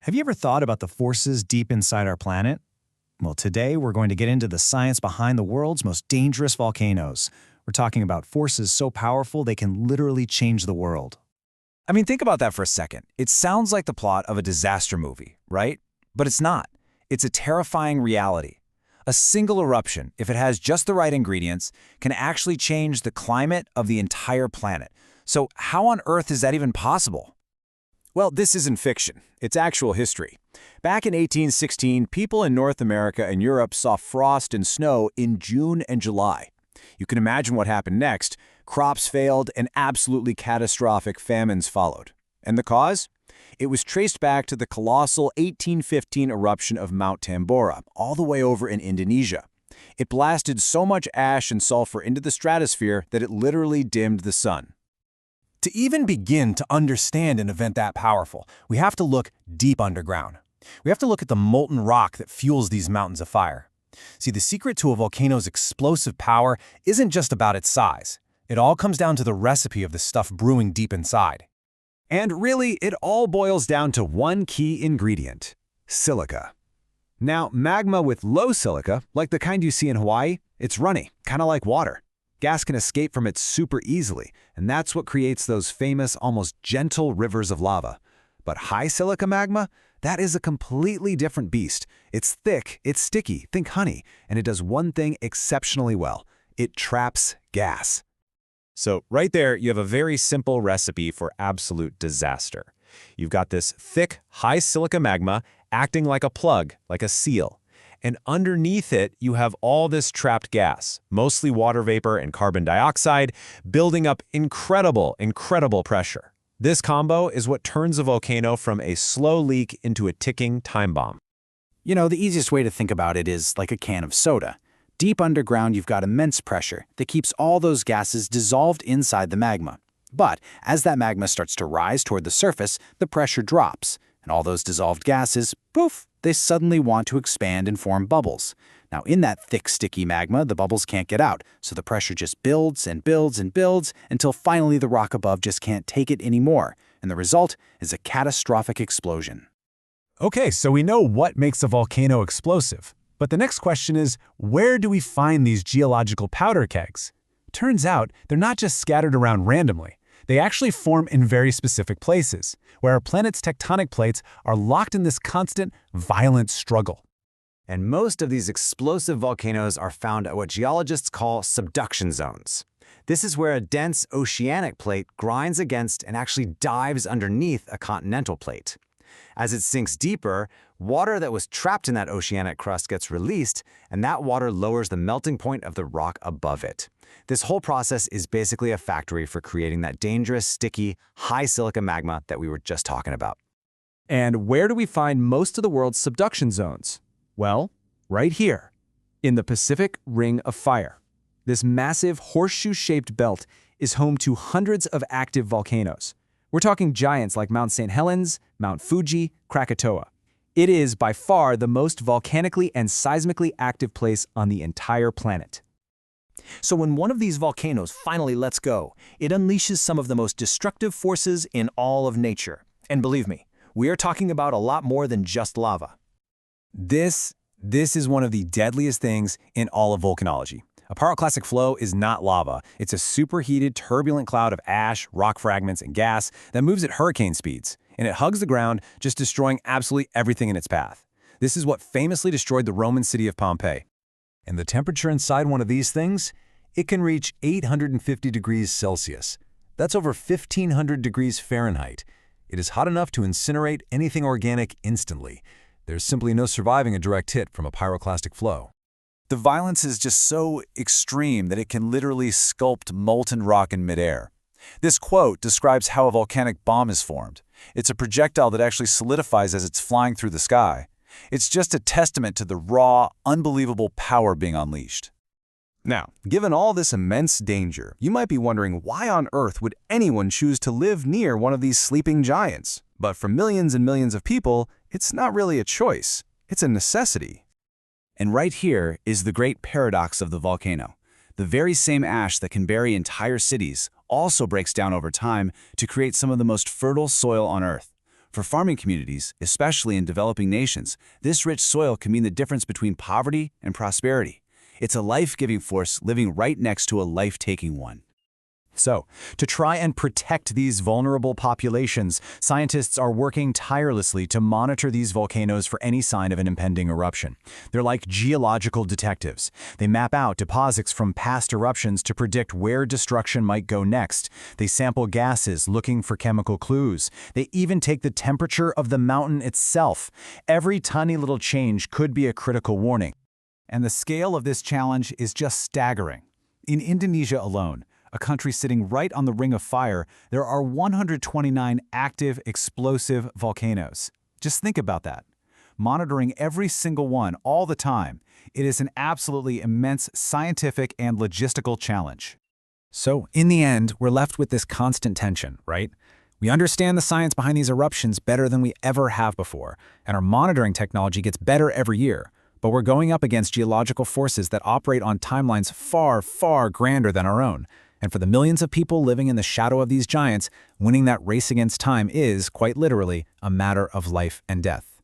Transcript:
Have you ever thought about the forces deep inside our planet? Well, today we're going to get into the science behind the world's most dangerous volcanoes. We're talking about forces so powerful they can literally change the world. I mean, think about that for a second. It sounds like the plot of a disaster movie, right? But it's not. It's a terrifying reality. A single eruption, if it has just the right ingredients, can actually change the climate of the entire planet. So how on earth is that even possible? Well, this isn't fiction. It's actual history. Back in 1816, people in North America and Europe saw frost and snow in June and July. You can imagine what happened next. Crops failed and absolutely catastrophic famines followed. And the cause? It was traced back to the colossal 1815 eruption of Mount Tambora, all the way over in Indonesia. It blasted so much ash and sulfur into the stratosphere that it literally dimmed the sun. To even begin to understand an event that powerful, we have to look deep underground. We have to look at the molten rock that fuels these mountains of fire. See, the secret to a volcano's explosive power isn't just about its size. It all comes down to the recipe of the stuff brewing deep inside. And really, it all boils down to one key ingredient: silica. Now, magma with low silica, like the kind you see in Hawaii, it's runny, kind of like water. Gas can escape from it super easily, and that's what creates those famous, almost gentle rivers of lava. But high silica magma, that is a completely different beast. It's thick, it's sticky, think honey, and it does one thing exceptionally well. It traps gas. So right there, you have a very simple recipe for absolute disaster. You've got this thick, high silica magma acting like a plug, like a seal. And underneath it, you have all this trapped gas, mostly water vapor and carbon dioxide, building up incredible pressure. This combo is what turns a volcano from a slow leak into a ticking time bomb. You know, the easiest way to think about it is like a can of soda. Deep underground, you've got immense pressure that keeps all those gases dissolved inside the magma. But as that magma starts to rise toward the surface, the pressure drops, and all those dissolved gases, poof, they suddenly want to expand and form bubbles. Now, in that thick, sticky magma, the bubbles can't get out, so the pressure just builds and builds and builds until finally the rock above just can't take it anymore, and the result is a catastrophic explosion. Okay, so we know what makes a volcano explosive. But the next question is, where do we find these geological powder kegs? Turns out, they're not just scattered around randomly. They actually form in very specific places, where our planet's tectonic plates are locked in this constant, violent struggle. And most of these explosive volcanoes are found at what geologists call subduction zones. This is where a dense oceanic plate grinds against and actually dives underneath a continental plate. As it sinks deeper, water that was trapped in that oceanic crust gets released, and that water lowers the melting point of the rock above it. This whole process is basically a factory for creating that dangerous, sticky, high silica magma that we were just talking about. And where do we find most of the world's subduction zones? Well, right here, in the Pacific Ring of Fire. This massive horseshoe-shaped belt is home to hundreds of active volcanoes. We're talking giants like Mount St. Helens, Mount Fuji, Krakatoa. It is by far the most volcanically and seismically active place on the entire planet. So when one of these volcanoes finally lets go, it unleashes some of the most destructive forces in all of nature. And believe me, we are talking about a lot more than just lava. This is one of the deadliest things in all of volcanology. A pyroclastic flow is not lava. It's a superheated, turbulent cloud of ash, rock fragments, and gas that moves at hurricane speeds, and it hugs the ground, just destroying absolutely everything in its path. This is what famously destroyed the Roman city of Pompeii. And the temperature inside one of these things? It can reach 850 degrees Celsius. That's over 1,500 degrees Fahrenheit. It is hot enough to incinerate anything organic instantly. There's simply no surviving a direct hit from a pyroclastic flow. The violence is just so extreme that it can literally sculpt molten rock in midair. This quote describes how a volcanic bomb is formed. It's a projectile that actually solidifies as it's flying through the sky. It's just a testament to the raw, unbelievable power being unleashed. Now, given all this immense danger, you might be wondering why on earth would anyone choose to live near one of these sleeping giants? But for millions and millions of people, it's not really a choice. It's a necessity. And right here is the great paradox of the volcano. The very same ash that can bury entire cities also breaks down over time to create some of the most fertile soil on Earth. For farming communities, especially in developing nations, this rich soil can mean the difference between poverty and prosperity. It's a life-giving force living right next to a life-taking one. So, to try and protect these vulnerable populations, scientists are working tirelessly to monitor these volcanoes for any sign of an impending eruption. They're like geological detectives. They map out deposits from past eruptions to predict where destruction might go next. They sample gases looking for chemical clues. They even take the temperature of the mountain itself. Every tiny little change could be a critical warning. And the scale of this challenge is just staggering. In Indonesia alone, a country sitting right on the Ring of Fire, there are 129 active, explosive volcanoes. Just think about that. Monitoring every single one all the time, it is an absolutely immense scientific and logistical challenge. So, in the end, we're left with this constant tension, right? We understand the science behind these eruptions better than we ever have before, and our monitoring technology gets better every year. But we're going up against geological forces that operate on timelines far, far grander than our own. And for the millions of people living in the shadow of these giants, winning that race against time is, quite literally, a matter of life and death.